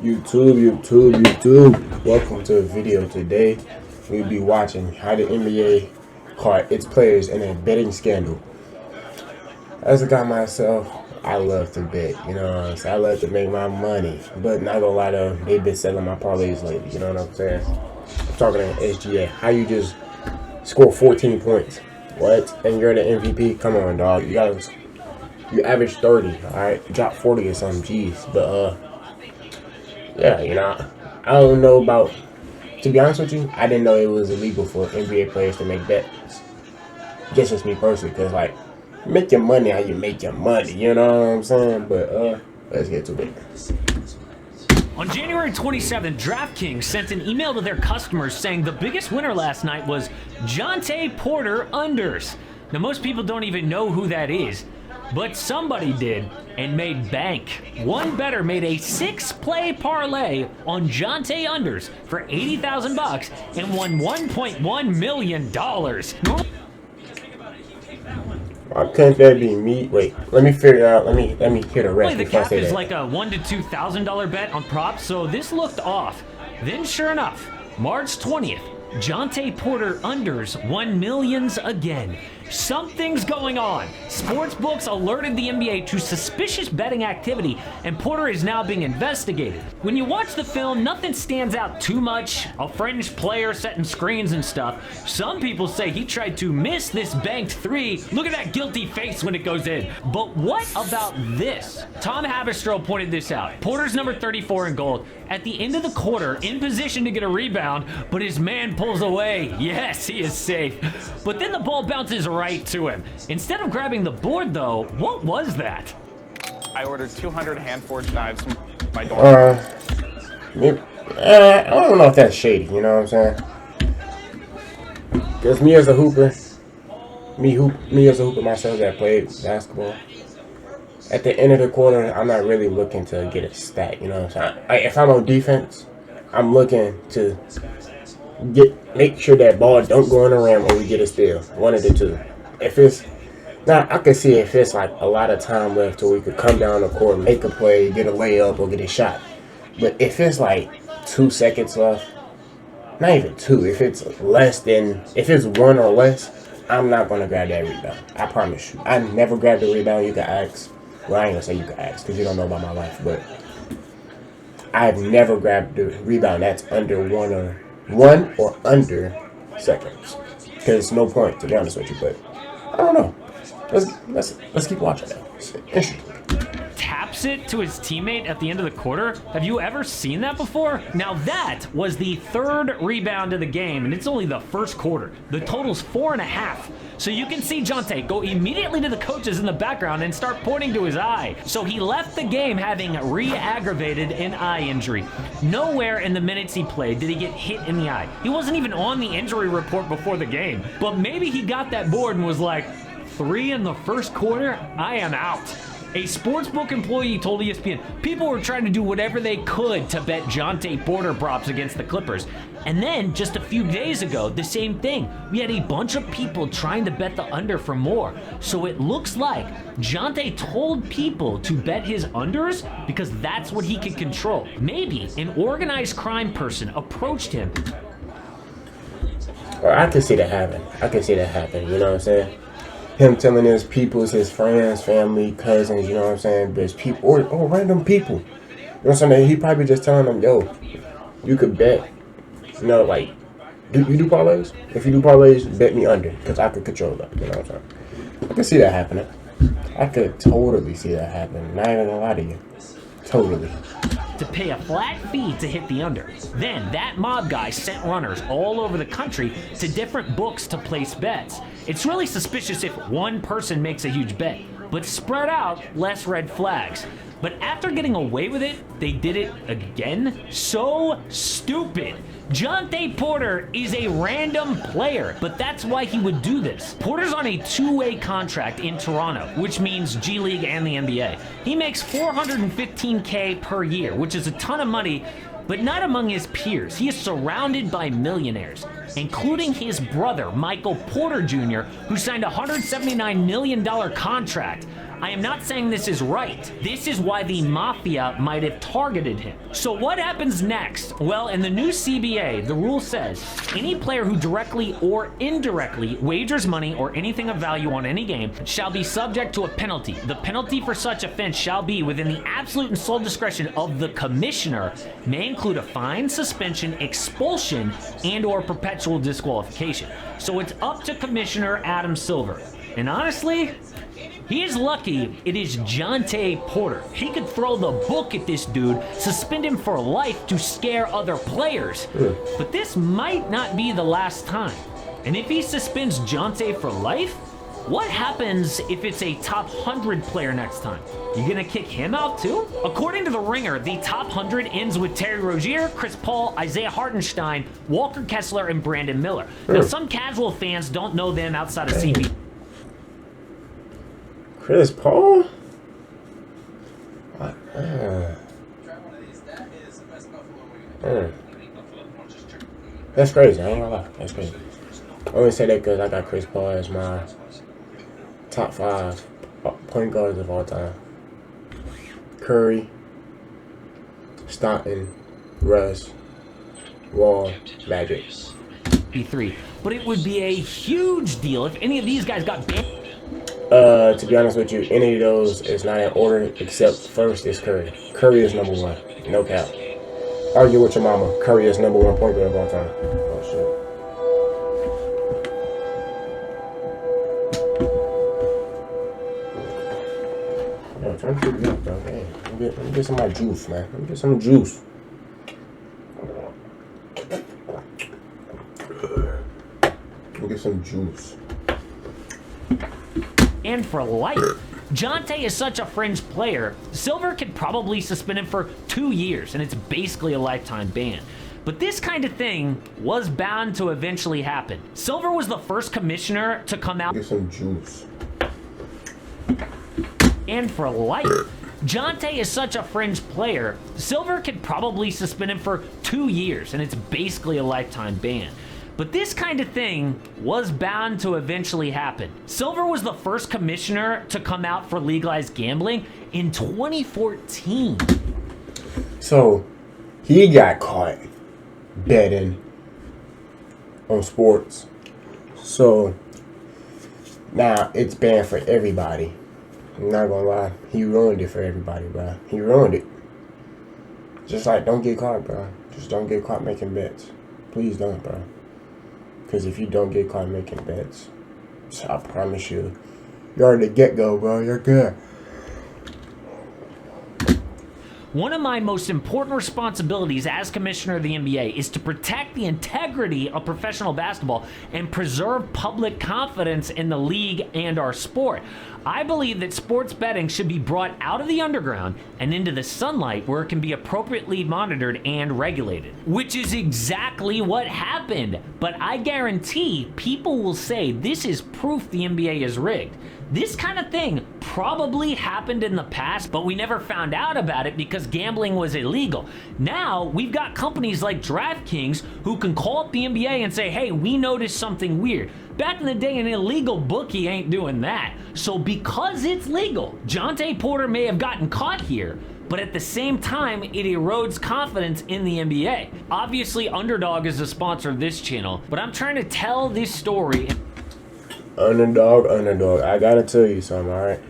YouTube. Welcome to the video today. We'll be watching how the NBA caught its players in a betting scandal. As a guy myself, I love to bet, you know what I'm saying? I love to make my money, but not gonna lie to them, they've been selling my parlays lately, you know what I'm saying? I'm talking to SGA. How you just score 14 points? What? And you're the MVP? Come on, dog. You average 30, alright? You drop 40 or something, jeez. But, yeah, you know, I don't know about, to be honest with you, I didn't know it was illegal for NBA players to make bets. Just me personally, because, like, make your money how you make your money, you know what I'm saying? But, let's get to it. On January 27th, DraftKings sent an email to their customers saying the biggest winner last night was Jontay Porter unders. Now, most people don't even know who that is, but somebody did and made bank. One bettor made a 6-play parlay on Jontay unders for $80,000 and won $1.1 million. Why couldn't that be me? Wait, let me figure out. Let me hit a ref. The cap is like a $1,000 to $2,000 bet on props, so this looked off. Then, sure enough, March 20th, Jontay Porter unders won millions again. Something's going on. Sportsbooks alerted the NBA to suspicious betting activity, and Porter is now being investigated. When you watch the film, nothing stands out too much. A fringe player setting screens and stuff. Some people say he tried to miss this banked three. Look at that guilty face when it goes in. But what about this? Tom Haberstroh pointed this out. Porter's number 34 in gold. At the end of the quarter, in position to get a rebound, but his man pulls away. Yes, he is safe. But then the ball bounces right to him. Instead of grabbing the board, though, what was that? I ordered 200 hand-forged knives from my dorm. I don't know if that's shady, you know what I'm saying? Because me as a hooper myself that played basketball, at the end of the quarter, I'm not really looking to get a stat, you know what I'm saying? Like, if I'm on defense, I'm looking to make sure that ball don't go in the rim or we get a steal. One of the two. If it's now, I can see if it's like a lot of time left till we could come down the court, make a play, get a layup, or get a shot. But if it's like 2 seconds left, not even 2, if it's if it's 1 or less, I'm not gonna grab that rebound. I promise you. I never grabbed the rebound. You can ask. Well, I ain't gonna say you can ask because you don't know about my life, but I've never grabbed the rebound that's under 1 or under seconds. Because it's no point, to be honest with you, but I don't know. Let's keep watching that. It's interesting. Taps it to his teammate at the end of the quarter? Have you ever seen that before? Now that was the 3rd rebound of the game, and it's only the first quarter. The total's 4.5. So you can see Jontay go immediately to the coaches in the background and start pointing to his eye. So he left the game having re-aggravated an eye injury. Nowhere in the minutes he played did he get hit in the eye. He wasn't even on the injury report before the game. But maybe he got that board and was like, 3 in the first quarter? I am out. A sportsbook employee told ESPN people were trying to do whatever they could to bet Jontay Porter props against the Clippers. And then, just a few days ago, the same thing. We had a bunch of people trying to bet the under for more. So it looks like Jontay told people to bet his unders because that's what he could control. Maybe an organized crime person approached him. Well, I can see that happen. You know what I'm saying? Him telling his peoples, his friends, family, cousins, you know what I'm saying? There's people, or random people. You know what I'm saying? He probably just telling them, yo, you could bet, you know, like, you do parlays? If you do parlays, bet me under, because I could control that, you know what I'm saying? I can see that happening. I could totally see that happening. Not even gonna lie to you. Totally. To pay a flat fee to hit the under. Then that mob guy sent runners all over the country to different books to place bets. It's really suspicious if one person makes a huge bet, but spread out, less red flags. But after getting away with it, they did it again? So stupid. Jontay Porter is a random player, but that's why he would do this. Porter's on a 2-way contract in Toronto, which means G League and the NBA. He makes $415K per year, which is a ton of money, but not among his peers. He is surrounded by millionaires, including his brother, Michael Porter Jr., who signed a $179 million contract. I am not saying this is right. This is why the Mafia might have targeted him. So what happens next? Well, in the new CBA, the rule says any player who directly or indirectly wagers money or anything of value on any game shall be subject to a penalty. The penalty for such offense shall be within the absolute and sole discretion of the commissioner, may include a fine, suspension, expulsion, and or perpetual disqualification. So it's up to Commissioner Adam Silver. And honestly, he is lucky it is Jontay Porter. He could throw the book at this dude, suspend him for life to scare other players. But this might not be the last time. And if he suspends Jontay for life, what happens if it's a top 100 player next time? You gonna kick him out too? According to The Ringer, the top 100 ends with Terry Rozier, Chris Paul, Isaiah Hartenstein, Walker Kessler, and Brandon Miller. Now, some casual fans don't know them outside of CP. Chris Paul? That's crazy. I ain't gonna lie. That's crazy. I only say that because I got Chris Paul as my top 5 point guards of all time. Curry, Stockton, Russ, Wall, Magic. P3. But it would be a huge deal if any of these guys got banned. To be honest with you, any of those is not in order except first is Curry. Curry is number 1. No cap. Argue with your mama. Curry is number 1 point guard of all time. Oh shit. Yo, turn the TV up, bro. Man, let me get some of my juice, man. Let me get some juice. Let me get some juice. And for life. Jontay is such a fringe player, Silver could probably suspend him for 2 years, and it's basically a lifetime ban. But this kind of thing was bound to eventually happen. Silver was the first commissioner to come out. Get some juice. And for life. Jontay is such a fringe player, Silver could probably suspend him for 2 years, and it's basically a lifetime ban. But this kind of thing was bound to eventually happen. Silver was the first commissioner to come out for legalized gambling in 2014. So, he got caught betting on sports. So, now it's banned for everybody. I'm not gonna lie. He ruined it for everybody, bro. He ruined it. Just like, don't get caught, bro. Just don't get caught making bets. Please don't, bro. Because if you don't get caught making bets, I promise you, you're at the get-go, bro. You're good. One of my most important responsibilities as commissioner of the NBA is to protect the integrity of professional basketball and preserve public confidence in the league and our sport. I believe that sports betting should be brought out of the underground and into the sunlight where it can be appropriately monitored and regulated, which is exactly what happened. But I guarantee people will say this is proof the NBA is rigged. This kind of thing probably happened in the past, but we never found out about it because gambling was illegal. Now, we've got companies like DraftKings who can call up the NBA and say, hey, we noticed something weird. Back in the day, an illegal bookie ain't doing that. So because it's legal, Jontay Porter may have gotten caught here, but at the same time, it erodes confidence in the NBA. Obviously, Underdog is the sponsor of this channel, but I'm trying to tell this story. Underdog. I gotta tell you something, alright?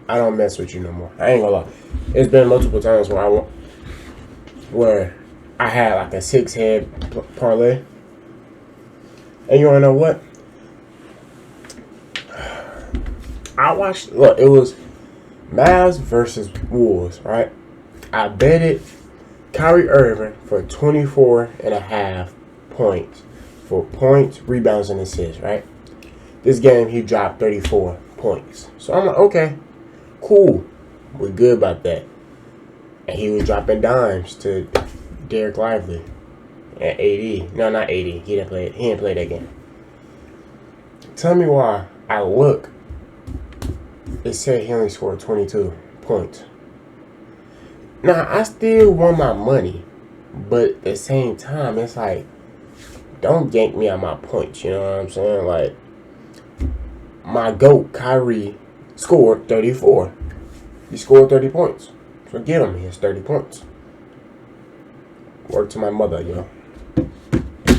I don't mess with you no more. I ain't gonna lie. It's been multiple times where I had like a 6-head parlay. And you wanna know what? I watched, look, it was Mavs versus Wolves, right? I betted Kyrie Irving for 24.5 points. For points, rebounds, and assists, right? This game, he dropped 34 points. So I'm like, okay, cool. We're good about that. And he was dropping dimes to Derek Lively and AD. No, not AD. He didn't play that game. Tell me why I look. It said he only scored 22 points. Now, I still want my money. But at the same time, it's like, don't gank me on my points, you know what I'm saying? Like, my GOAT, Kyrie, scored 34. He scored 30 points. So get him his 30 points. Word to my mother, yo.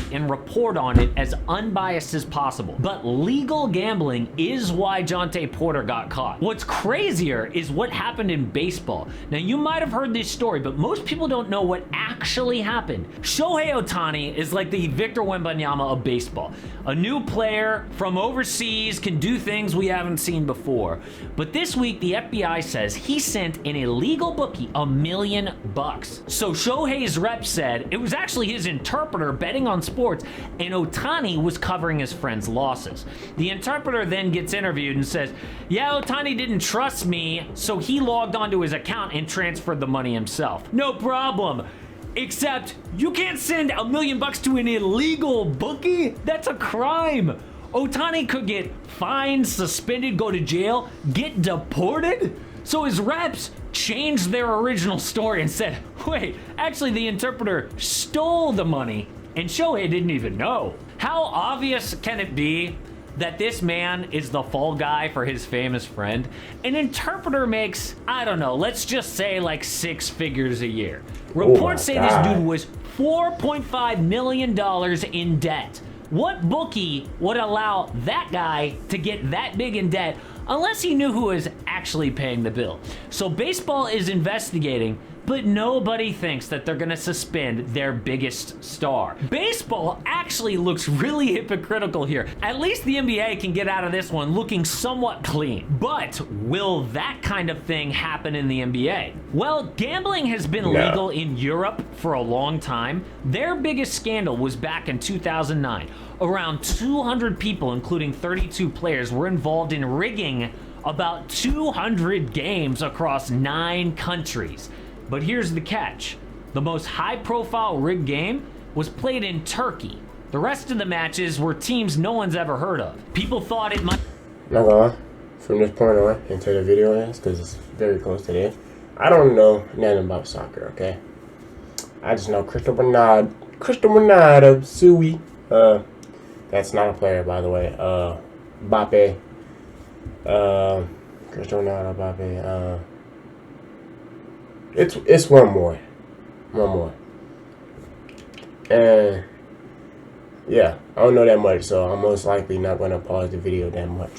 And report on it as unbiased as possible. But legal gambling is why Jontay Porter got caught. What's crazier is what happened in baseball. Now, you might have heard this story, but most people don't know what actually happened. Shohei Ohtani is like the Victor Wembanyama of baseball. A new player from overseas, can do things we haven't seen before. But this week, the FBI says he sent an illegal bookie $1 million. So Shohei's rep said it was actually his interpreter betting on sports, and Ohtani was covering his friend's losses. The interpreter then gets interviewed and says, yeah, Ohtani didn't trust me, so he logged onto his account and transferred the money himself. No problem. Except you can't send $1 million to an illegal bookie. That's a crime. Ohtani could get fined, suspended, go to jail, get deported. So his reps changed their original story and said, wait, actually the interpreter stole the money and Shohei didn't even know. How obvious can it be that this man is the fall guy for his famous friend? An interpreter makes, I don't know, let's just say like 6 figures a year. Reports say this dude was $4.5 million in debt. What bookie would allow that guy to get that big in debt unless he knew who was actually paying the bill? So baseball is investigating, but nobody thinks that they're gonna suspend their biggest star. Baseball actually looks really hypocritical here. At least the NBA can get out of this one looking somewhat clean. But will that kind of thing happen in the NBA? Well, gambling has been legal in Europe for a long time. Their biggest scandal was back in 2009. Around 200 people, including 32 players, were involved in rigging about 200 games across 9 countries. But here's the catch. The most high-profile rigged game was played in Turkey. The rest of the matches were teams no one's ever heard of. People thought it might... Not gonna lie, from this point on until the video ends, because it's very close to the end, I don't know nothing about soccer, okay? I just know Cristiano Ronaldo, Sui. That's not a player, by the way. Mbappe. Cristiano Ronaldo, Mbappe. It's one more. And yeah, I don't know that much, so I'm most likely not going to pause the video that much.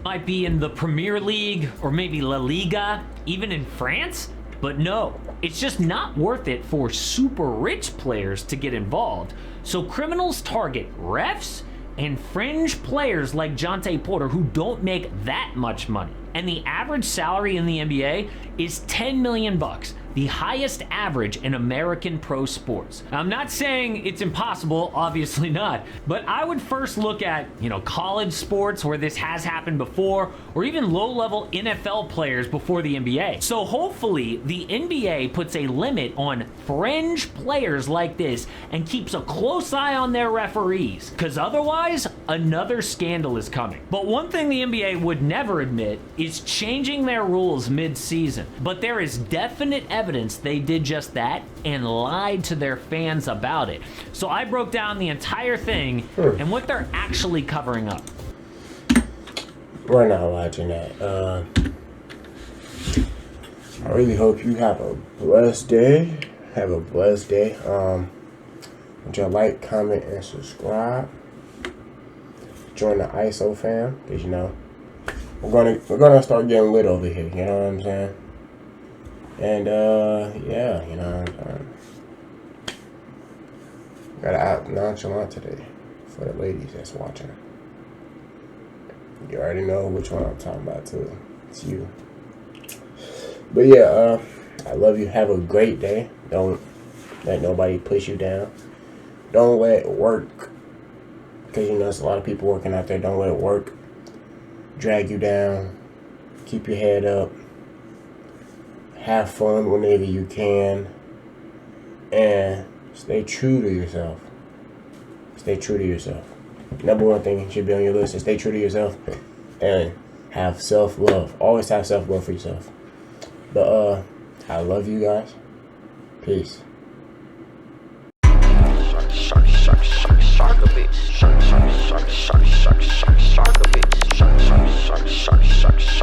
Might be in the Premier League or maybe La Liga, even in France. But no, it's just not worth it for super rich players to get involved. So criminals target refs and fringe players like Jontay Porter who don't make that much money. And the average salary in the NBA is $10 million, the highest average in American pro sports. I'm not saying it's impossible, obviously not, but I would first look at, college sports where this has happened before, or even low-level NFL players before the NBA. So hopefully the NBA puts a limit on fringe players like this and keeps a close eye on their referees, because otherwise another scandal is coming. But one thing the NBA would never admit is changing their rules mid-season. But there is definite evidence they did just that and lied to their fans about it. So I broke down the entire thing and what they're actually covering up. We're not watching that. I really hope you have a blessed day. Would you like, comment, and subscribe? Join the ISO fam, because we're gonna start getting lit over here, you know what I'm saying? And yeah, you know what I'm saying? Gotta act nonchalant today for the ladies that's watching. You already know which one I'm talking about too. It's you. But yeah, I love you. Have a great day. Don't let nobody push you down. Don't let work, because there's a lot of people working out there. Don't let work drag you down. Keep your head up. Have fun whenever you can. And stay true to yourself. Stay true to yourself. Number one thing should be on your list is stay true to yourself. And have self-love. Always have self-love for yourself. But I love you guys. Peace. Shark a bitch. shark, shark, shark, shark.